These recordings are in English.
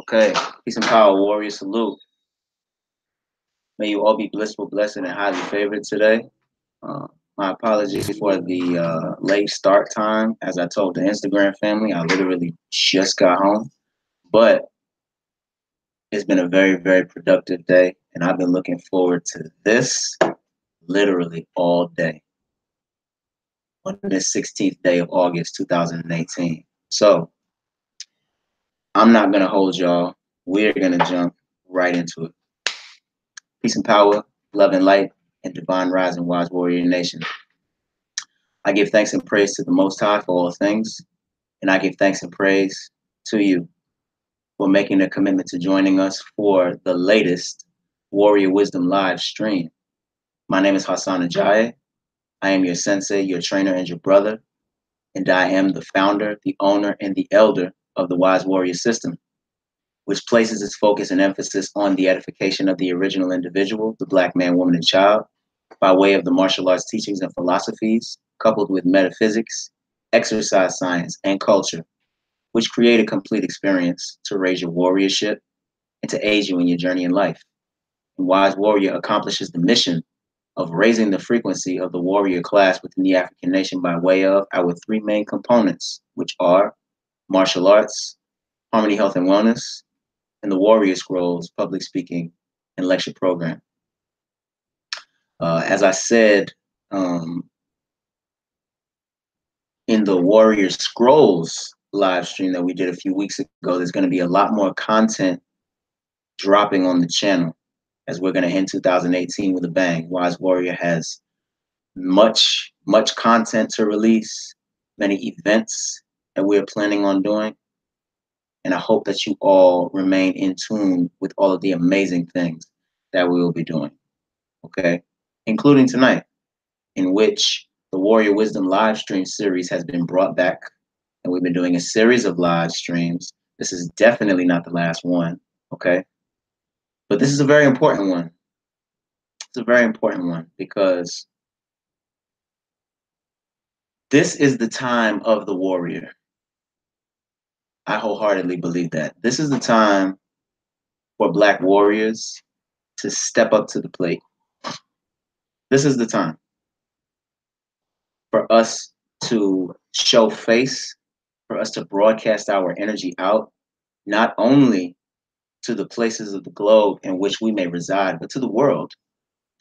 Okay, peace and power, warrior salute. May you all be blissful, blessed, and highly favored today. Uh, my apologies for the late start time. As I told the Instagram family, I literally just got home, but it's been a very, very productive day, and I've been looking forward to this literally all day on this 16th day of August 2018. So I'm not going to hold y'all. We're going to jump right into it. Peace and power, love and light, and divine rising, wise warrior nation. I give thanks and praise to the Most High for all things, and I give thanks and praise to you for making a commitment to joining us for the latest Warrior Wisdom live stream. My name is Hassan Ajayi. I am your sensei, your trainer, and your brother, and I am the founder, the owner, and the elder of the Wise Warrior System, which places its focus and emphasis on the edification of the original individual, the Black man, woman, and child, by way of the martial arts teachings and philosophies, coupled with metaphysics, exercise science, and culture, which create a complete experience to raise your warriorship and to aid you in your journey in life. And Wise Warrior accomplishes the mission of raising the frequency of the warrior class within the African nation by way of our three main components, which are martial arts, harmony, health, and wellness, and the Warrior Scrolls public speaking and lecture program. As I said, in the Warrior Scrolls live stream that we did a few weeks ago, there's going to be a lot more content dropping on the channel as we're going to end 2018 with a bang. Wise Warrior has much content to release, many events that we're planning on doing. And I hope that you all remain in tune with all of the amazing things that we will be doing, okay? Including tonight, in which the Warrior Wisdom live stream series has been brought back, and we've been doing a series of live streams. This is definitely not the last one, okay? But this is a very important one. It's a very important one because this is the time of the warrior. I wholeheartedly believe that. This is the time for Black warriors to step up to the plate. This is the time for us to show face, for us to broadcast our energy out, not only to the places of the globe in which we may reside, but to the world,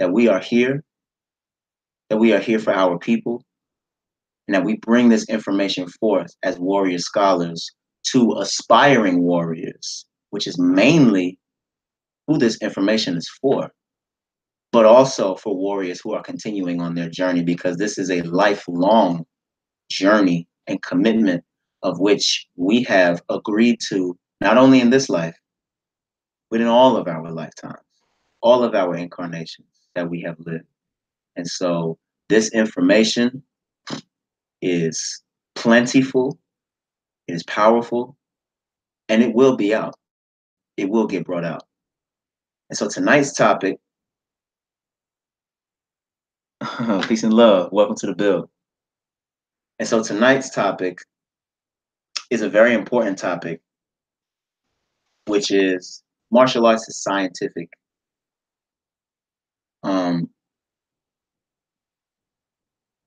that we are here for our people, and that we bring this information forth as warrior scholars to aspiring warriors, which is mainly who this information is for, but also for warriors who are continuing on their journey, because this is a lifelong journey and commitment of which we have agreed to, not only in this life, but in all of our lifetimes, all of our incarnations that we have lived. And so this information is plentiful, it is powerful, and it will be out. It will get brought out. And so tonight's topic, peace and love, welcome to the build. And so tonight's topic is a very important topic, which is martial arts is scientific. And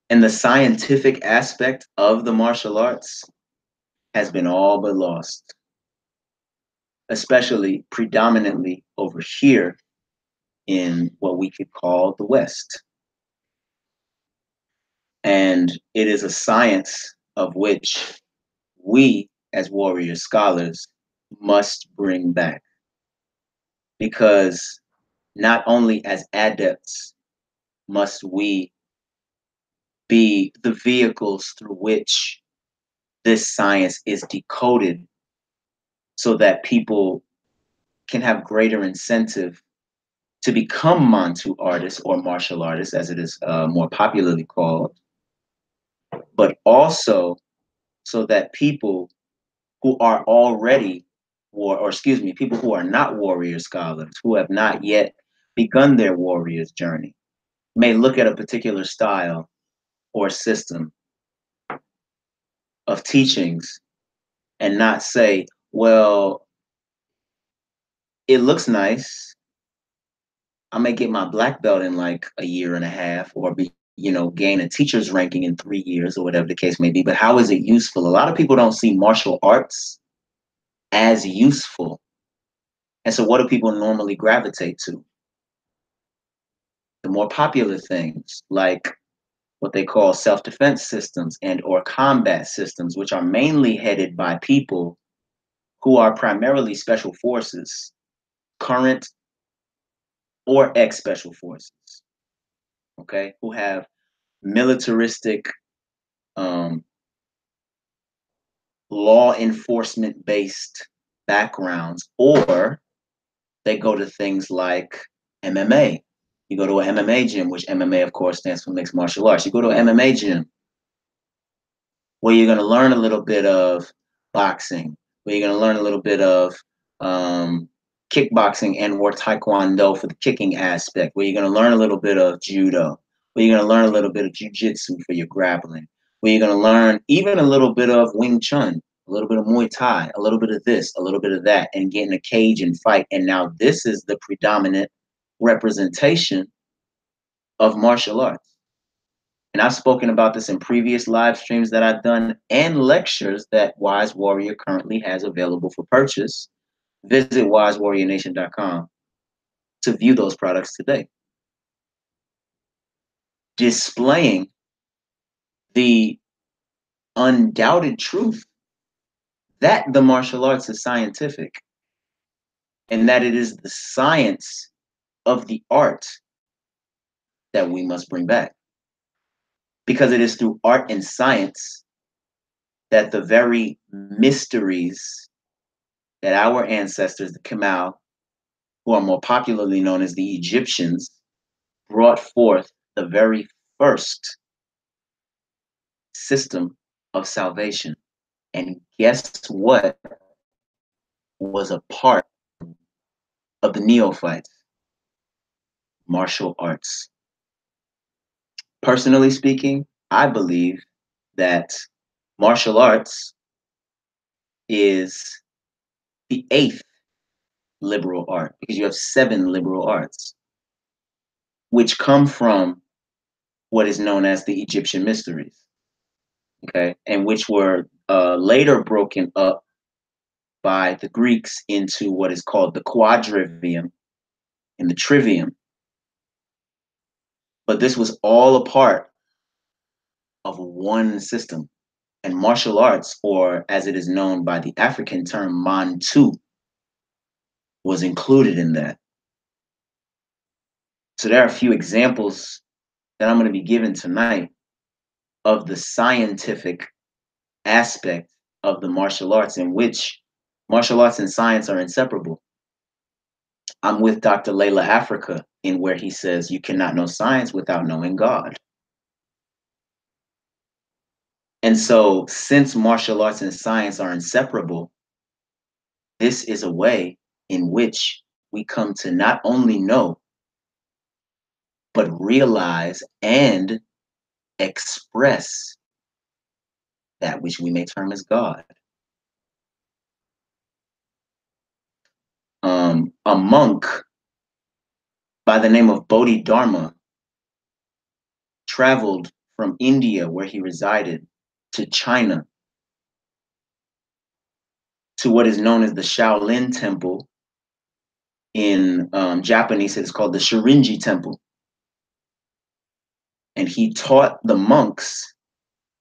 the scientific aspect of the martial arts has been all but lost, especially predominantly over here in what we could call the West. And it is a science of which we, as warrior scholars, must bring back. Because not only as adepts must we be the vehicles through which this science is decoded so that people can have greater incentive to become Mantu artists or martial artists, as it is more popularly called, but also so that people who are already people who are not warrior scholars, who have not yet begun their warrior's journey, may look at a particular style or system of teachings and not say, well, it looks nice. I may get my black belt in like a year and a half, or gain a teacher's ranking in 3 years, or whatever the case may be. But how is it useful? A lot of people don't see martial arts as useful. And so what do people normally gravitate to? The more popular things, like what they call self-defense systems and or combat systems, which are mainly headed by people who are primarily special forces, current or ex-special forces, okay, who have militaristic law enforcement based backgrounds, or they go to things like MMA. You go to an MMA gym, which MMA, of course, stands for mixed martial arts. You go to an MMA gym where you're going to learn a little bit of boxing, where you're going to learn a little bit of kickboxing and or taekwondo for the kicking aspect, where you're going to learn a little bit of judo, where you're going to learn a little bit of jiu-jitsu for your grappling, where you're going to learn even a little bit of Wing Chun, a little bit of Muay Thai, a little bit of this, a little bit of that, and get in a cage and fight. And now this is the predominant representation of martial arts. And I've spoken about this in previous live streams that I've done and lectures that Wise Warrior currently has available for purchase. Visit wisewarriornation.com to view those products today. Displaying the undoubted truth that the martial arts is scientific and that it is the science of the art that we must bring back. Because it is through art and science that the very mysteries that our ancestors, the Kamau, who are more popularly known as the Egyptians, brought forth the very first system of salvation. And guess what was a part of the neophytes? Martial arts. Personally speaking, I believe that martial arts is the 8th liberal art, because you have 7 liberal arts, which come from what is known as the Egyptian mysteries, okay, and which were later broken up by the Greeks into what is called the quadrivium and the trivium. But this was all a part of one system. And martial arts, or as it is known by the African term Mantu, was included in that. So there are a few examples that I'm going to be given tonight of the scientific aspect of the martial arts, in which martial arts and science are inseparable. I'm with Dr. Layla Africa in where he says you cannot know science without knowing God. And so since martial arts and science are inseparable, this is a way in which we come to not only know, but realize and express that which we may term as God. A monk by the name of Bodhi Dharma traveled from India, where he resided, to China, to what is known as the Shaolin Temple. In Japanese, it's called the Shirinji Temple. And he taught the monks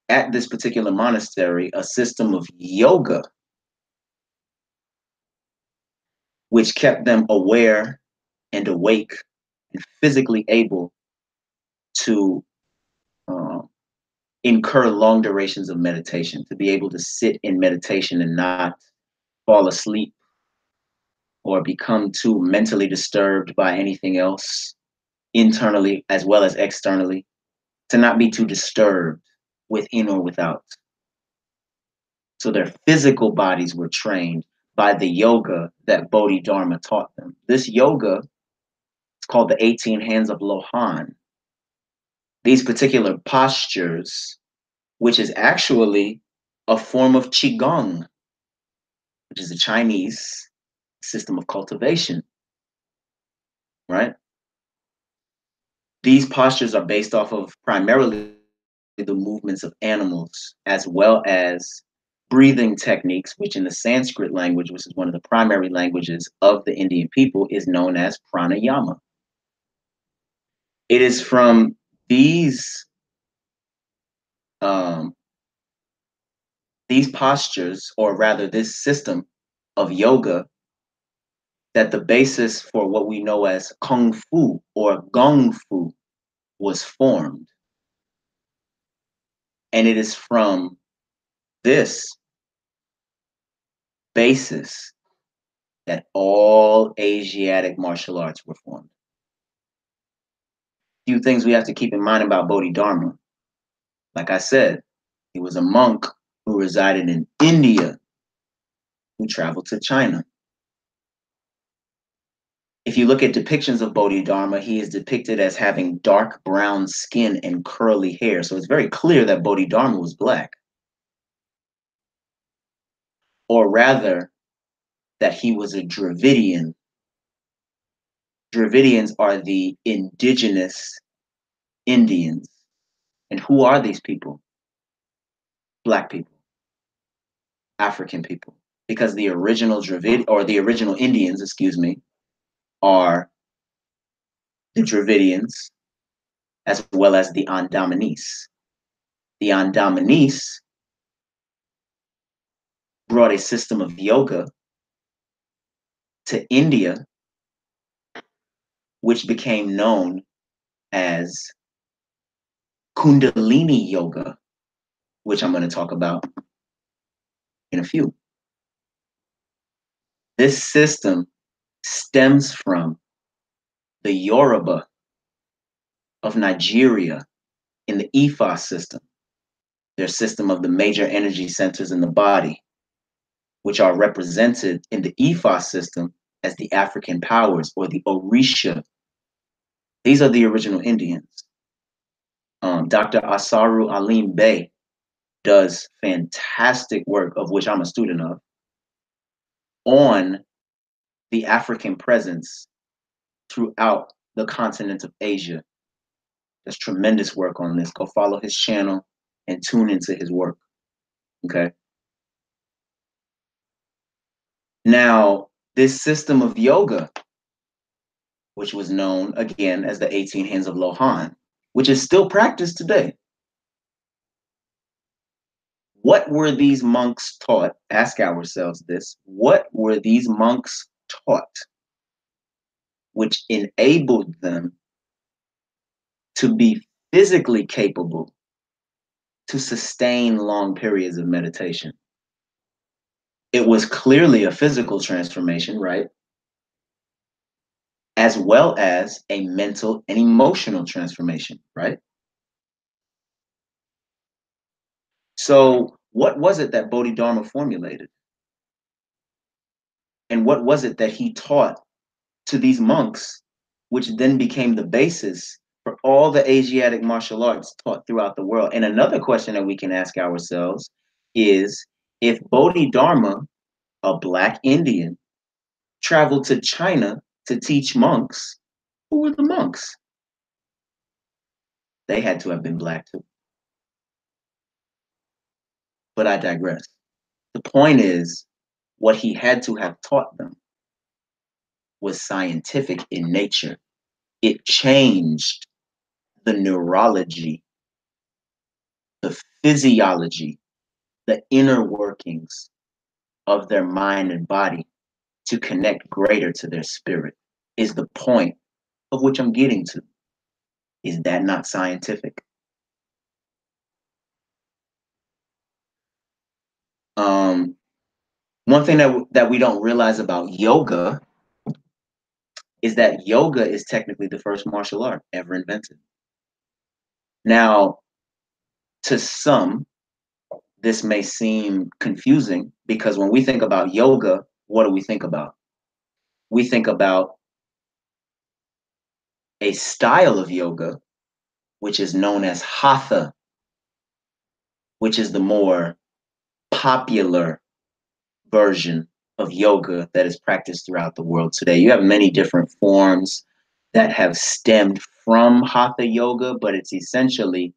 at this particular monastery a system of yoga, which kept them aware and awake and physically able to incur long durations of meditation, to be able to sit in meditation and not fall asleep or become too mentally disturbed by anything else, internally as well as externally, to not be too disturbed within or without. So their physical bodies were trained by the yoga that Bodhi Dharma taught them. This yoga is called the 18 Hands of Lohan. These particular postures, which is actually a form of Qigong, which is a Chinese system of cultivation, right? These postures are based off of primarily the movements of animals, as well as breathing techniques, which in the Sanskrit language, which is one of the primary languages of the Indian people, is known as pranayama. It is from um, these postures, or rather this system of yoga, that the basis for what we know as kung fu or gong fu was formed. And it is from this basis that all Asiatic martial arts were formed. Few things we have to keep in mind about Bodhi Dharma. Like I said, he was a monk who resided in India, who traveled to China. If you look at depictions of Bodhi Dharma, he is depicted as having dark brown skin and curly hair. So it's very clear that Bodhi Dharma was black. Or rather, that he was a Dravidian. Dravidians are the indigenous Indians. And who are these people? Black people, African people. Because the original the original Indians, are the Dravidians, as well as the Andamanese. The Andamanese brought a system of yoga to India, which became known as Kundalini Yoga, which I'm going to talk about in a few. This system stems from the Yoruba of Nigeria in the Ifa system, their system of the major energy centers in the body, which are represented in the Ifa system as the African powers or the Orisha. These are the original Indians. Dr. Asaru Alim Bey does fantastic work, of which I'm a student of, on the African presence throughout the continent of Asia. There's tremendous work on this. Go follow his channel and tune into his work. Okay. Now, this system of yoga, which was known again as the 18 Hands of Lohan, which is still practiced today. What were these monks taught? Ask ourselves this. What were these monks taught which enabled them to be physically capable to sustain long periods of meditation? It was clearly a physical transformation, right? As well as a mental and emotional transformation, right? So what was it that Bodhidharma formulated? And what was it that he taught to these monks, which then became the basis for all the Asiatic martial arts taught throughout the world? And another question that we can ask ourselves is, if Bodhidharma, a Black Indian, traveled to China to teach monks, who were the monks? They had to have been Black too. But I digress. The point is, what he had to have taught them was scientific in nature. It changed the neurology, the physiology, the inner workings of their mind and body to connect greater to their spirit, is the point of which I'm getting to. Is that not scientific? One thing that we don't realize about yoga is that yoga is technically the first martial art ever invented. Now, to some, this may seem confusing because when we think about yoga, what do we think about? We think about a style of yoga, which is known as hatha, which is the more popular version of yoga that is practiced throughout the world today. You have many different forms that have stemmed from hatha yoga, but it's essentially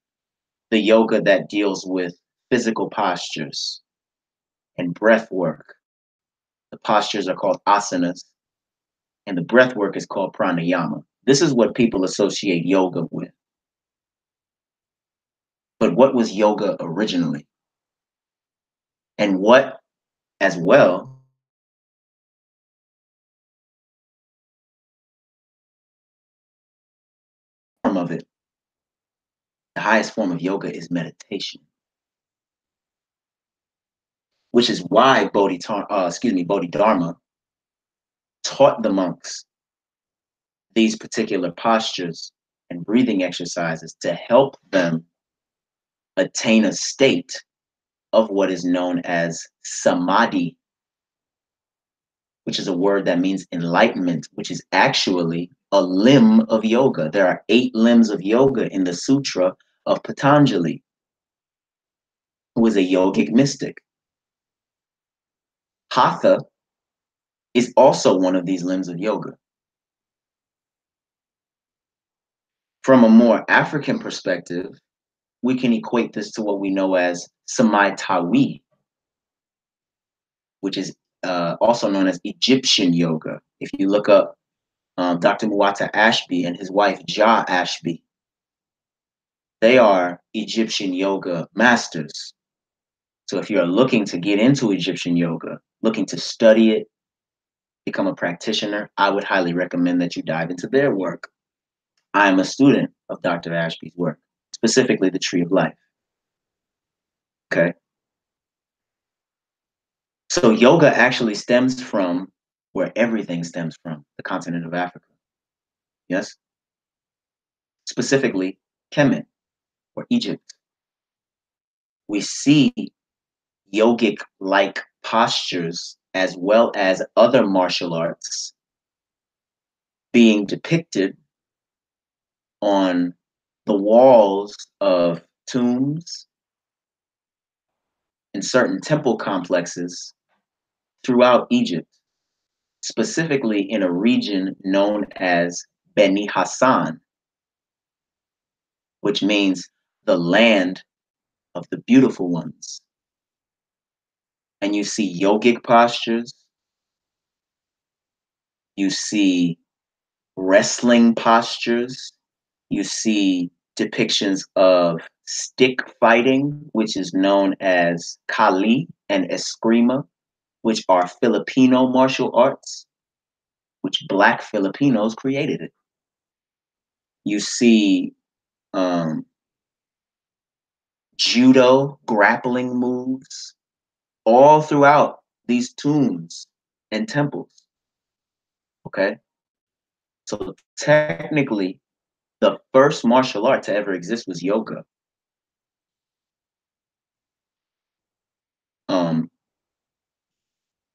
the yoga that deals with physical postures and breath work. The postures are called asanas, and the breath work is called pranayama. This is what people associate yoga with. But what was yoga originally? And what, as well, form of it, the highest form of yoga is meditation, which is why Bodhi Dharma taught the monks these particular postures and breathing exercises to help them attain a state of what is known as samadhi, which is a word that means enlightenment, which is actually a limb of yoga. There are 8 limbs of yoga in the Sutra of Patanjali, who is a yogic mystic. Hatha is also one of these limbs of yoga. From a more African perspective, we can equate this to what we know as Samaitawi, which is also known as Egyptian yoga. If you look up Dr. Muwata Ashby and his wife Ja Ashby, they are Egyptian yoga masters. So if you're looking to get into Egyptian yoga, looking to study it, become a practitioner, I would highly recommend that you dive into their work. I am a student of Dr. Ashby's work, specifically the Tree of Life. Okay. So yoga actually stems from where everything stems from, the continent of Africa. Yes? Specifically, Kemet or Egypt. We see yogic-like postures as well as other martial arts being depicted on the walls of tombs and certain temple complexes throughout Egypt, specifically in a region known as Beni Hassan, which means the land of the beautiful ones. And you see yogic postures, you see wrestling postures, you see depictions of stick fighting, which is known as Kali and Eskrima, which are Filipino martial arts, which Black Filipinos created it. You see judo grappling moves all throughout these tombs and temples. Okay. So technically, the first martial art to ever exist was yoga.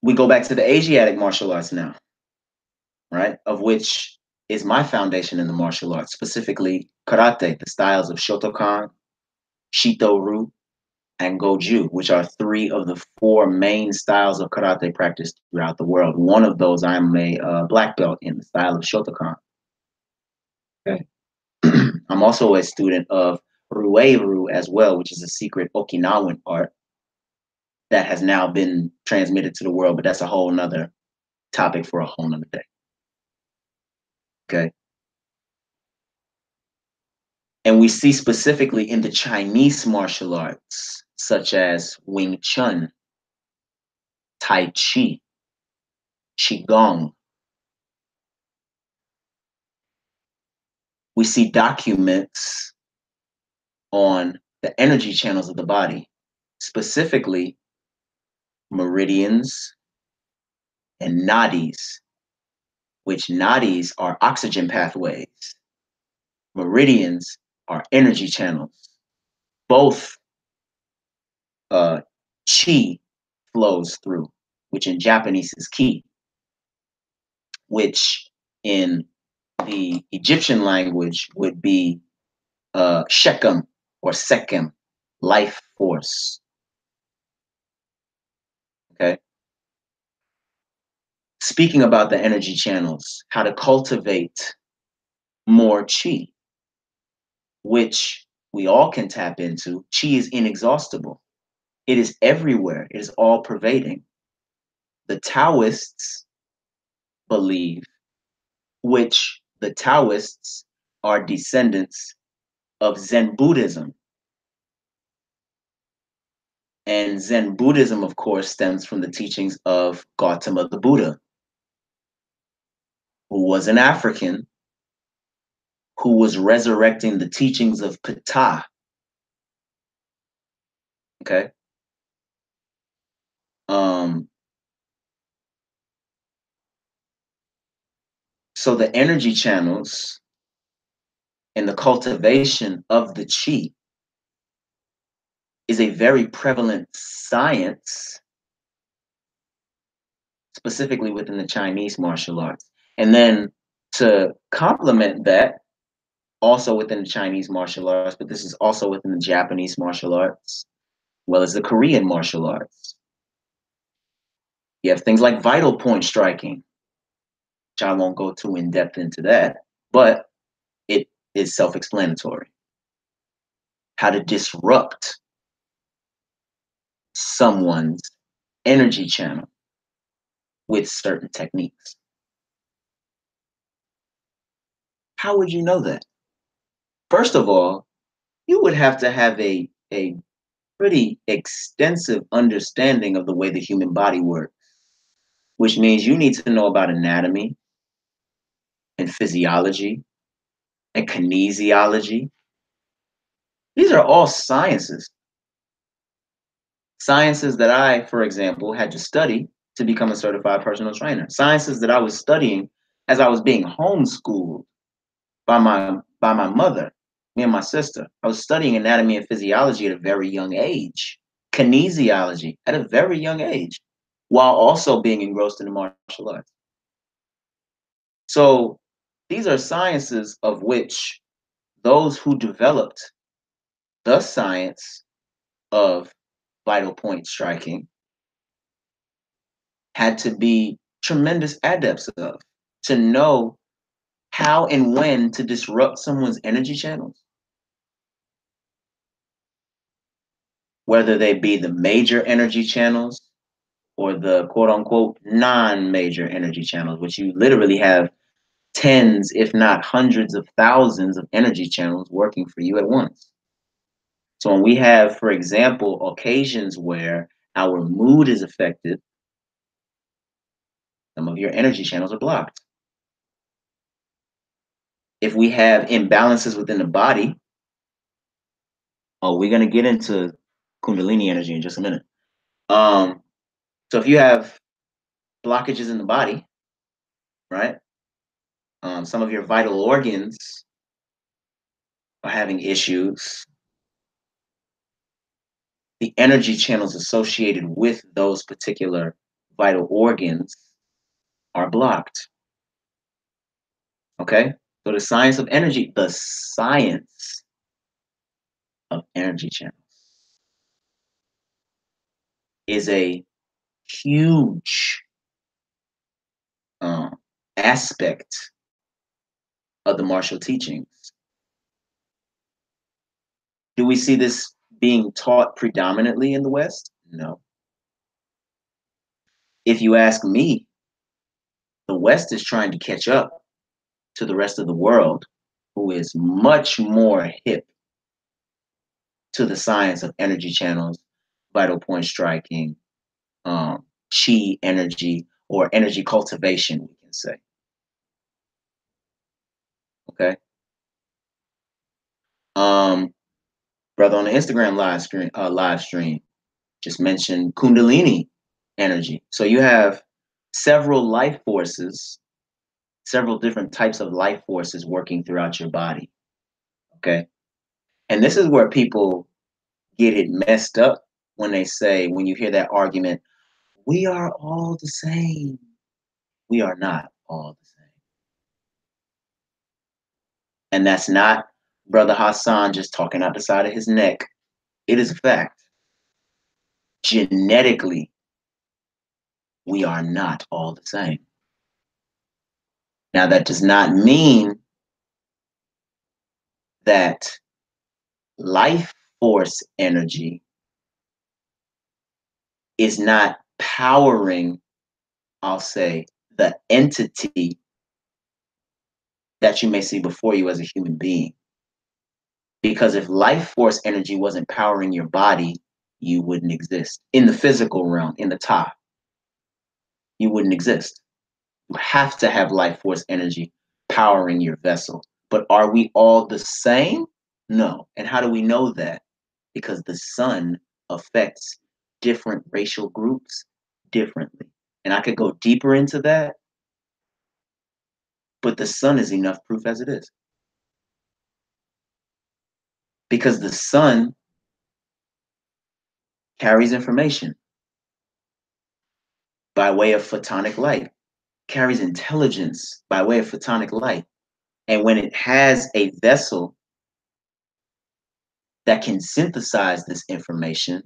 We go back to the Asiatic martial arts now, right? Of which is my foundation in the martial arts, specifically karate, the styles of Shotokan, Shito-ryu, and Goju, which are 3 of the 4 main styles of karate practiced throughout the world. One of those I'm a black belt in the style of Shotokan. Okay. I'm also a student of Ruei-ryu as well, which is a secret Okinawan art that has now been transmitted to the world, but that's a whole nother topic for a whole nother day. Okay. And we see specifically in the Chinese martial arts, such as Wing Chun, Tai Chi, Qigong. We see documents on the energy channels of the body, specifically meridians and nadis, which nadis are oxygen pathways. Meridians are energy channels. Both chi flows through, which in Japanese is ki, which in the Egyptian language would be Shechem or Sekhem, life force. Okay. speaking about the energy channels, how to cultivate more chi, which we all can tap into. Chi is inexhaustible. It is everywhere. It is all pervading. The Taoists believe, which the Taoists are descendants of Zen Buddhism. And Zen Buddhism, of course, stems from the teachings of Gautama the Buddha, who was an African who was resurrecting the teachings of Ptah. Okay. So the energy channels and the cultivation of the chi is a very prevalent science, specifically within the Chinese martial arts. And then to complement that, also within the Chinese martial arts, but this is also within the Japanese martial arts, as well as the Korean martial arts. You have things like vital point striking, which I won't go too in depth into that, but it is self-explanatory. How to disrupt someone's energy channel with certain techniques. How would you know that? First of all, you would have to have a pretty extensive understanding of the way the human body works, which means you need to know about anatomy and physiology and kinesiology. These are all sciences. Sciences that I, for example, had to study to become a certified personal trainer. Sciences that I was studying as I was being homeschooled by my mother, me and my sister. I was studying anatomy and physiology at a very young age, kinesiology at a very young age, while also being engrossed in the martial arts. So these are sciences of which those who developed the science of vital point striking had to be tremendous adepts of, to know how and when to disrupt someone's energy channels, whether they be the major energy channels or the quote unquote non-major energy channels, which you literally have tens, if not hundreds of thousands of energy channels working for you at once. So when we have, for example, occasions where our mood is affected, some of your energy channels are blocked. If we have imbalances within the body, oh, we're going to get into Kundalini energy in just a minute. So if you have blockages in the body, right? Some of your vital organs are having issues. The energy channels associated with those particular vital organs are blocked. Okay? So the science of energy channels is a huge aspect of the martial teachings. Do we see this being taught predominantly in the West? No. If you ask me, the West is trying to catch up to the rest of the world, who is much more hip to the science of energy channels, vital point striking, chi energy, or energy cultivation, we can say. Okay. Brother on the Instagram live stream just mentioned Kundalini energy. So you have several life forces, several different types of life forces working throughout your body. Okay. And this is where people get it messed up when they say, when you hear that argument, we are all the same. We are not all the same. And that's not Brother Hassan just talking out the side of his neck. It is a fact. Genetically, we are not all the same. Now, that does not mean that life force energy is not powering, I'll say, the entity that you may see before you as a human being. Because if life force energy wasn't powering your body, you wouldn't exist. In the physical realm, in the top, you wouldn't exist. You have to have life force energy powering your vessel. But are we all the same? No. And how do we know that? Because the sun affects different racial groups differently. And I could go deeper into that, but the sun is enough proof as it is. Because the sun carries information by way of photonic light, carries intelligence by way of photonic light. And when it has a vessel that can synthesize this information,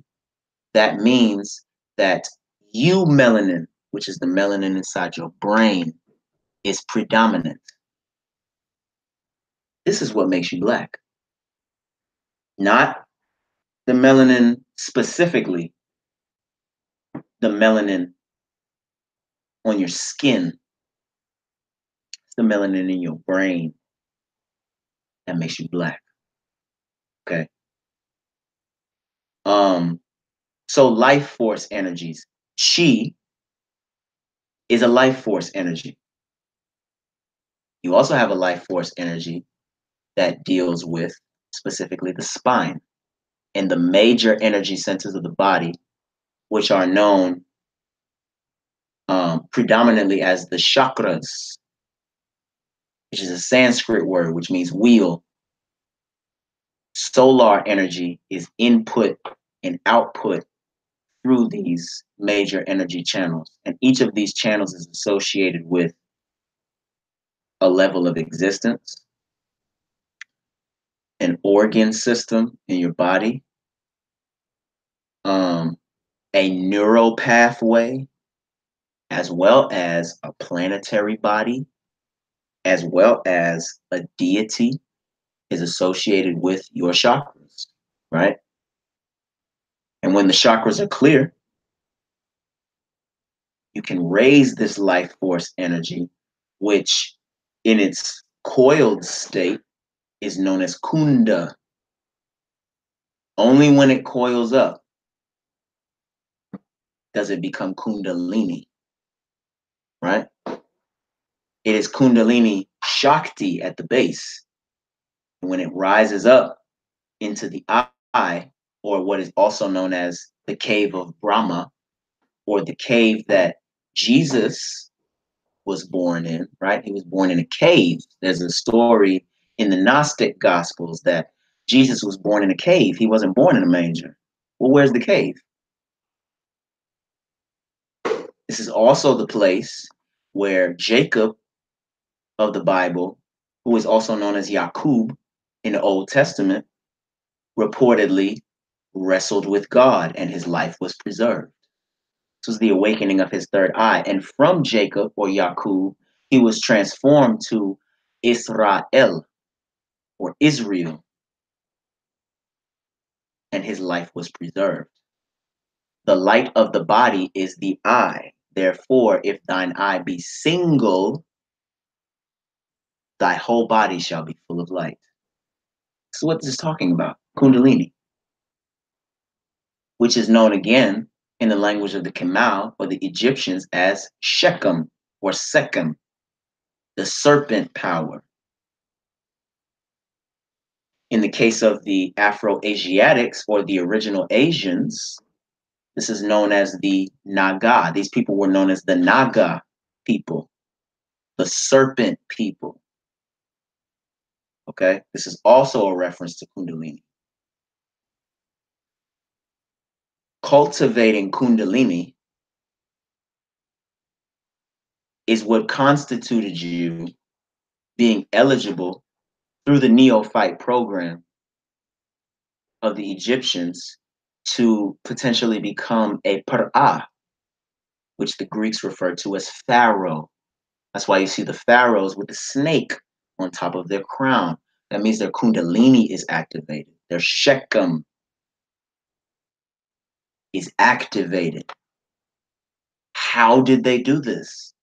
that means that you melanin, which is the melanin inside your brain, is predominant. This is what makes you black. Not the melanin specifically, the melanin on your skin. It's the melanin in your brain that makes you black. Okay. So life force energies. Chi is a life force energy. You also have a life force energy that deals with specifically the spine and the major energy centers of the body, which are known predominantly as the chakras, which is a Sanskrit word, which means wheel. Solar energy is input and output through these major energy channels. And each of these channels is associated with a level of existence, an organ system in your body, a neural pathway, as well as a planetary body, as well as a deity is associated with your chakras, right? And when the chakras are clear, you can raise this life force energy, which in its coiled state is known as kunda. Only when it coils up does it become kundalini, right? It is kundalini shakti at the base. And when it rises up into the eye, or what is also known as the cave of Brahma, or the cave that Jesus was born in, right? He was born in a cave. There's a story in the Gnostic Gospels that Jesus was born in a cave. He wasn't born in a manger. Well, where's the cave? This is also the place where Jacob of the Bible, who is also known as Yaqub in the Old Testament, reportedly wrestled with God and his life was preserved. This was the awakening of his third eye. And from Jacob or Yaqub, he was transformed to Israel or Israel, and his life was preserved. The light of the body is the eye. Therefore, if thine eye be single, thy whole body shall be full of light. So what this is talking about? Kundalini, which is known again in the language of the Kemal or the Egyptians as Shechem or Sekhem, the serpent power. In the case of the Afro-Asiatics or the original Asians, this is known as the Naga. These people were known as the Naga people, the serpent people. Okay, this is also a reference to Kundalini. Cultivating Kundalini is what constituted you being eligible through the neophyte program of the Egyptians to potentially become a Pharaoh, which the Greeks refer to as Pharaoh. That's why you see the pharaohs with the snake on top of their crown. That means their Kundalini is activated. Their Shechem is activated. How did they do this?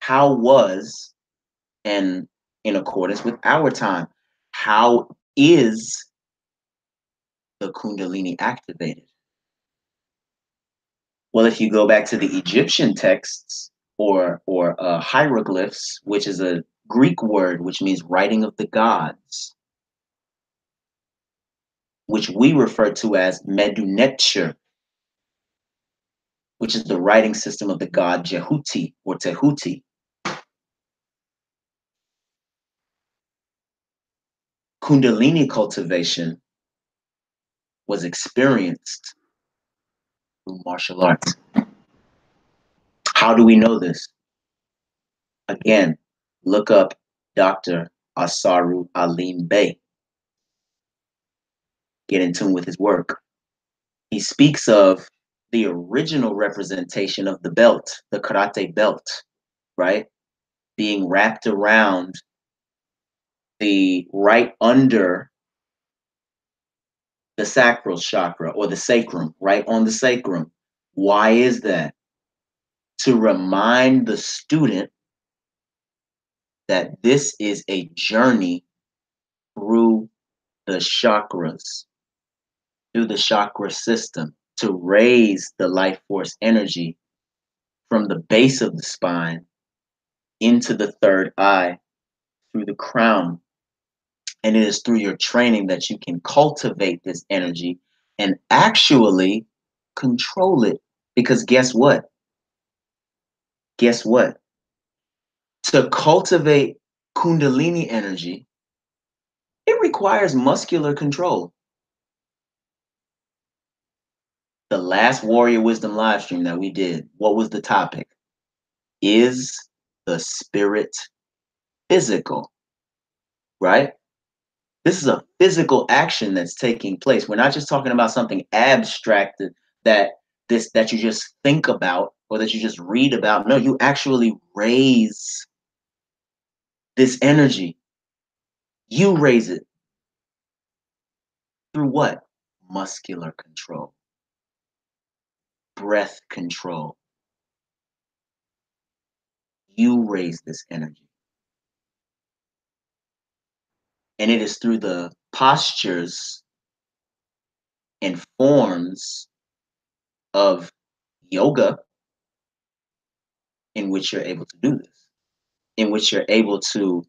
How was, and in accordance with our time, how is the Kundalini activated? Well, if you go back to the Egyptian texts or hieroglyphs, which is a Greek word which means writing of the gods, which we refer to as Medunetcher, which is the writing system of the god Jehuti or Tehuti. Kundalini cultivation was experienced through martial arts. How do we know this? Again, look up Dr. Asaru Alim Bey. Get in tune with his work. He speaks of the original representation of the belt, the karate belt, right? Being wrapped around the right under the sacral chakra or the sacrum, right on the sacrum. Why is that? To remind the student that this is a journey through the chakras, through the chakra system, to raise the life force energy from the base of the spine into the third eye through the crown. And it is through your training that you can cultivate this energy and actually control it. Because guess what? Guess what? To cultivate Kundalini energy, it requires muscular control. The last Warrior Wisdom live stream that we did, what was the topic? Is the spirit physical? Right? This is a physical action that's taking place. We're not just talking about something abstract that you just think about or that you just read about. No, you actually raise this energy. You raise it through what? Muscular control, breath control. You raise this energy. And it is through the postures and forms of yoga in which you're able to do this, in which you're able to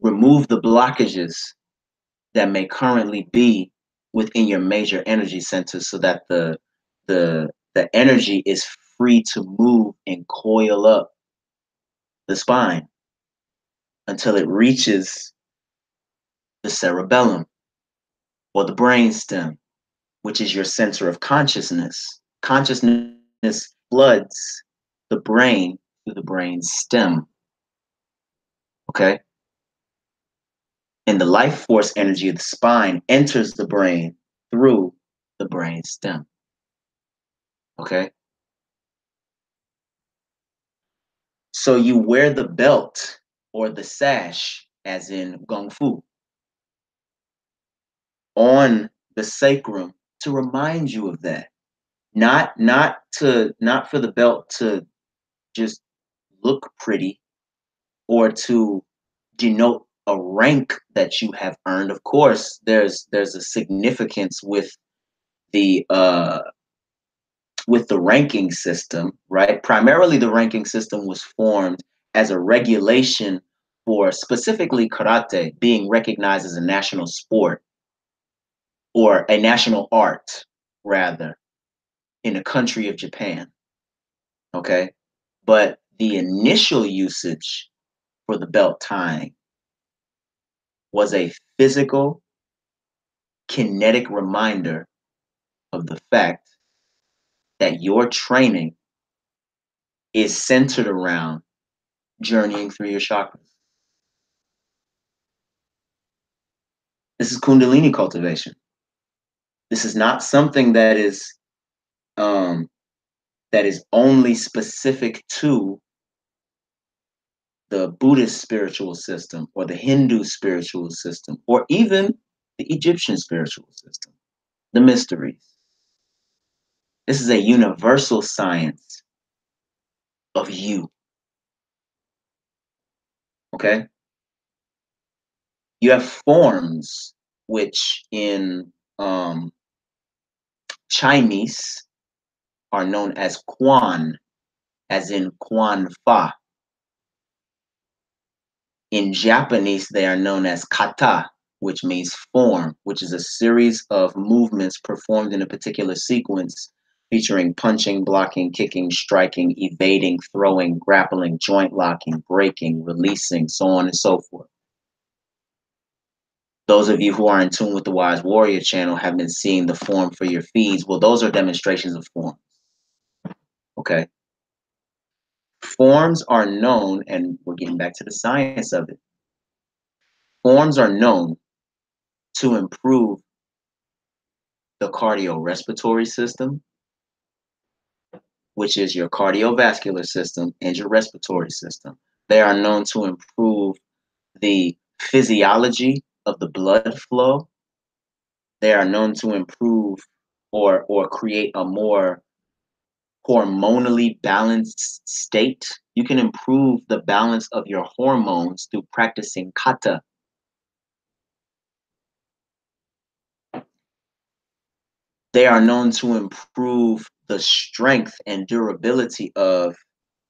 remove the blockages that may currently be within your major energy centers so that the energy is free to move and coil up the spine until it reaches the cerebellum or the brain stem, which is your center of consciousness. Consciousness floods the brain through the brain stem. Okay? And the life force energy of the spine enters the brain through the brain stem. Okay? So you wear the belt or the sash, as in Kung Fu, on the sacrum to remind you of that. Not for the belt to just look pretty or to denote a rank that you have earned. Of course, there's a significance with the ranking system, right? Primarily, the ranking system was formed as a regulation for specifically karate being recognized as a national sport or a national art, rather, in the country of Japan. Okay. But the initial usage for the belt tying was a physical, kinetic reminder of the fact that your training is centered around journeying through your chakras. This is Kundalini cultivation. This is not something um, that is only specific to the Buddhist spiritual system or the Hindu spiritual system or even the Egyptian spiritual system, the mysteries. This is a universal science of you. Okay? You have forms which in Chinese are known as Quan, as in Quan Fa. In Japanese, they are known as kata, which means form, which is a series of movements performed in a particular sequence featuring punching, blocking, kicking, striking, evading, throwing, grappling, joint locking, breaking, releasing, so on and so forth. Those of you who are in tune with the Wise Warrior channel have been seeing the form for your feeds. Well, those are demonstrations of form. Okay. Forms are known, and we're getting back to the science of it. Forms are known to improve the cardiorespiratory system, which is your cardiovascular system and your respiratory system. They are known to improve the physiology of the blood flow. They are known to improve or create a more hormonally balanced state. You can improve the balance of your hormones through practicing kata. They are known to improve the strength and durability of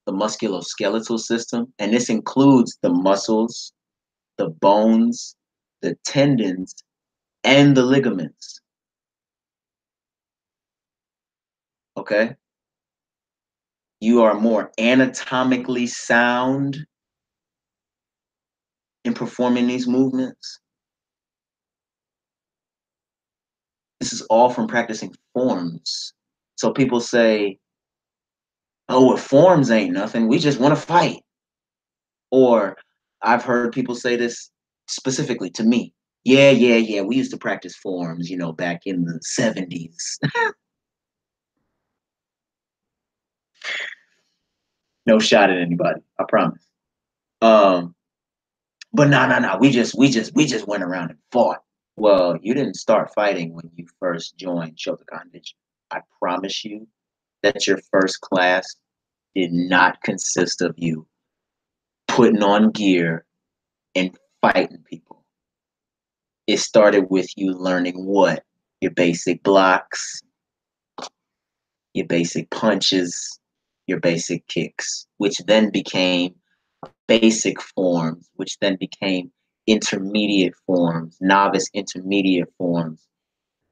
the musculoskeletal system, and this includes the muscles, the bones, the tendons, and the ligaments. Okay? You are more anatomically sound in performing these movements. This is all from practicing forms. So people say, oh, well, forms ain't nothing. We just want to fight. Or I've heard people say this specifically to me. Yeah. We used to practice forms, back in the 70s. No shot at anybody, I promise. But no. We just went around and fought. Well, you didn't start fighting when you first joined Shotokan, did you? I promise you that your first class did not consist of you putting on gear and fighting people. It started with you learning what? Your basic blocks, your basic punches, your basic kicks, which then became basic forms, which then became intermediate forms, novice intermediate forms.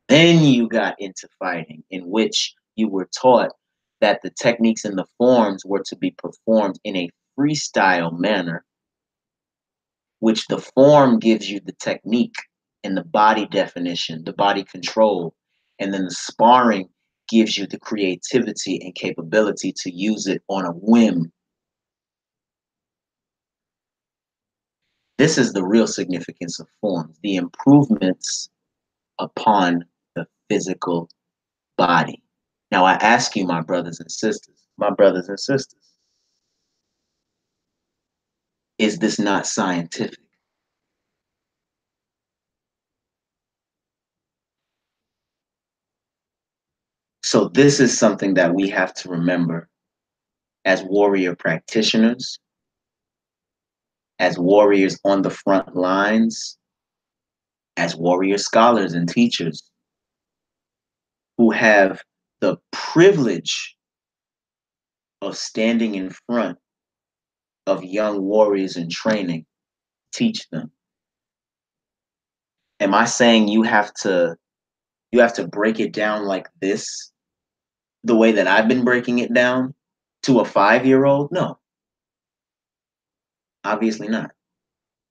Then you got into fighting, in which you were taught that the techniques and the forms were to be performed in a freestyle manner, which the form gives you the technique and the body definition, the body control, and then the sparring gives you the creativity and capability to use it on a whim. This is the real significance of forms, the improvements upon the physical body. Now, I ask you, my brothers and sisters, is this not scientific? So this is something that we have to remember as warrior practitioners, as warriors on the front lines, as warrior scholars and teachers who have the privilege of standing in front of young warriors in training, teach them. Am I saying you have to break it down like this, the way that I've been breaking it down to a 5-year-old? No, obviously not.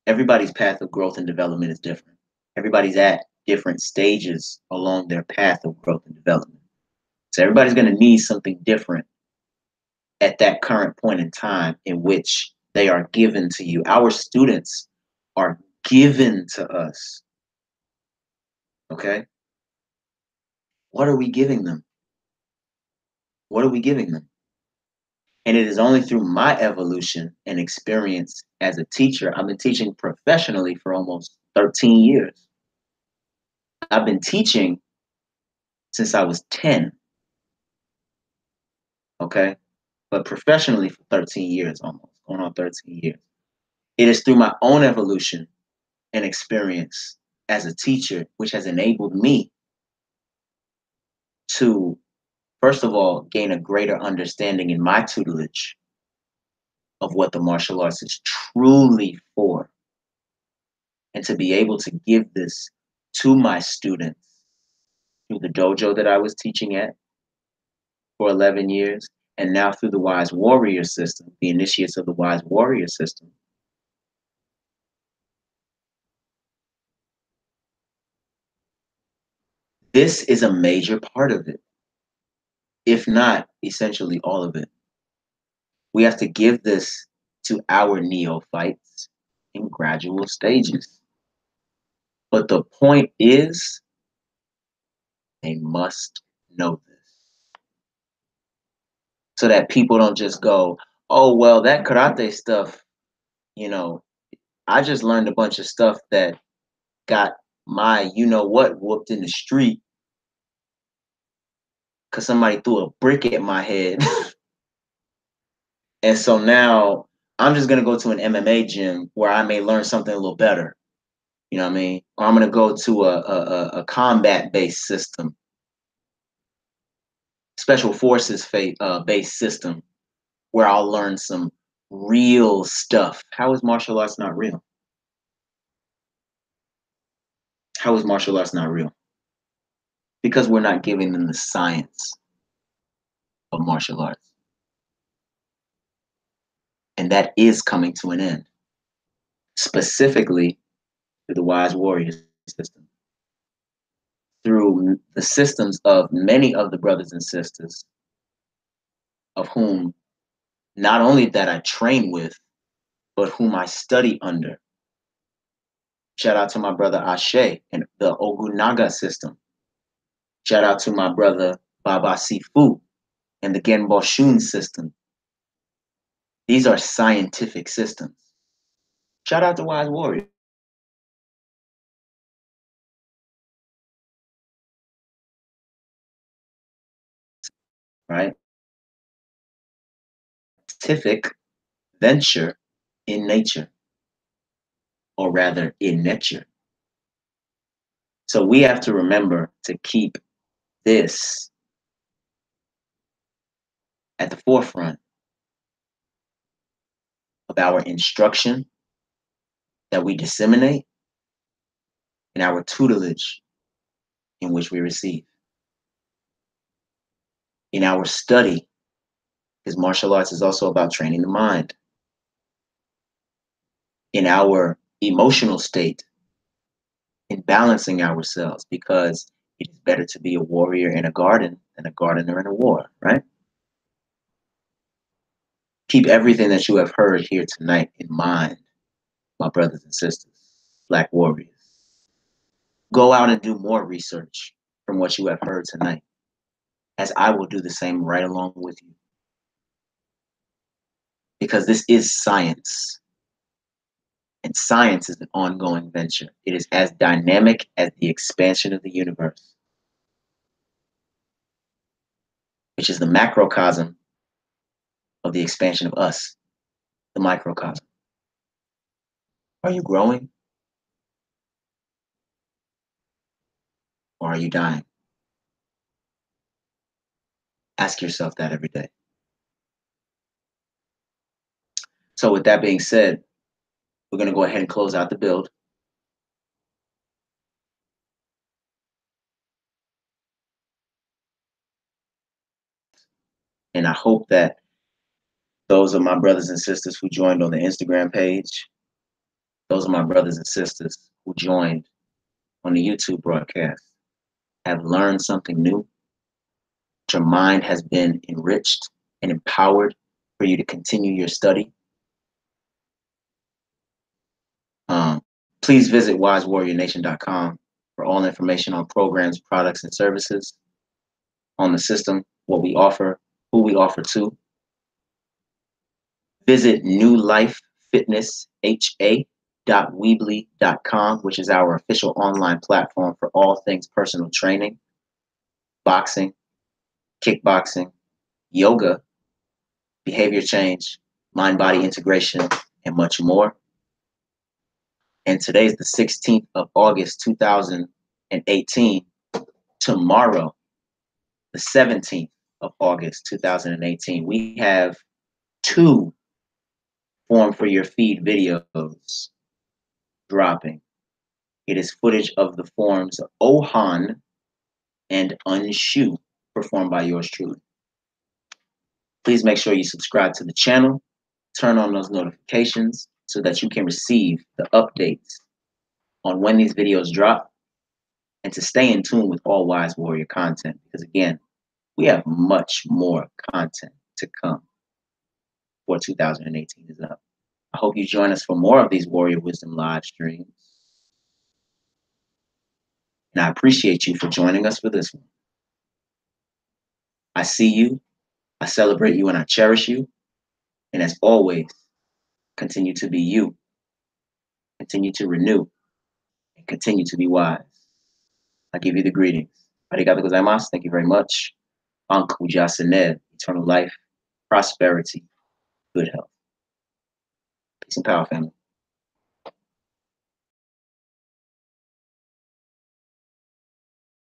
Everybody's path of growth and development is different. Everybody's at different stages along their path of growth and development. So everybody's going to need something different at that current point in time in which they are given to you. Our students are given to us. Okay? What are we giving them? What are we giving them? And it is only through my evolution and experience as a teacher. I've been teaching professionally for almost 13 years. I've been teaching since I was 10, okay? But professionally for 13 years almost, going on 13 years. It is through my own evolution and experience as a teacher, which has enabled me to, first of all, gain a greater understanding in my tutelage of what the martial arts is truly for, and to be able to give this to my students through the dojo that I was teaching at for 11 years, and now through the Wise Warrior system, the initiates of the Wise Warrior system. This is a major part of it, if not essentially all of it. We have to give this to our neophytes in gradual stages. But the point is, they must know this so that people don't just go, oh, well, that karate stuff, you know, I just learned a bunch of stuff that got my you know what whooped in the street because somebody threw a brick at my head. And so now I'm just going to go to an MMA gym where I may learn something a little better. You know what I mean? Or I'm going to go to a combat-based system, special forces based system where I'll learn some real stuff. How is martial arts not real? How is martial arts not real? Because we're not giving them the science of martial arts. And that is coming to an end, specifically through the Wise Warriors system, through the systems of many of the brothers and sisters of whom not only that I train with, but whom I study under. Shout out to my brother Ashe and the Ogunaga system. Shout out to my brother Baba Sifu and the Genbo Shun system. These are scientific systems. Shout out to Wise Warriors, right? Scientific venture in nature, or rather in nature. So we have to remember to keep this at the forefront of our instruction that we disseminate and our tutelage in which we receive. In our study, because martial arts is also about training the mind. In our emotional state, in balancing ourselves, because it is better to be a warrior in a garden than a gardener in a war, right? Keep everything that you have heard here tonight in mind, my brothers and sisters, Black warriors. Go out and do more research from what you have heard tonight, as I will do the same right along with you. Because this is science. And science is an ongoing venture. It is as dynamic as the expansion of the universe, which is the macrocosm of the expansion of us, the microcosm. Are you growing? Or are you dying? Ask yourself that every day. So with that being said, we're going to go ahead and close out the build. And I hope that those are my brothers and sisters who joined on the Instagram page. Those are my brothers and sisters who joined on the YouTube broadcast, have learned something new. Your mind has been enriched and empowered for you to continue your study. Please visit wisewarriornation.com for all information on programs, products, and services, on the system, what we offer, who we offer to. Visit newlifefitnessha.weebly.com, which is our official online platform for all things personal training, boxing, kickboxing, yoga, behavior change, mind-body integration, and much more. And today's the 16th of August, 2018. Tomorrow, the 17th of August, 2018, we have 2 Form for Your Feed videos dropping. It is footage of the forms Ohan and Unshu, performed by yours truly. Please make sure you subscribe to the channel, turn on those notifications so that you can receive the updates on when these videos drop, and to stay in tune with all Wise Warrior content, because again, we have much more content to come before 2018 is up. I hope you join us for more of these Warrior Wisdom live streams. And I appreciate you for joining us for this one. I see you, I celebrate you, and I cherish you. And as always, continue to be you, continue to renew, and continue to be wise. I give you the greetings. Arigato gozaimasu. Thank you very much. Ankh Ujasaned, eternal life, prosperity, good health. Peace and power, family.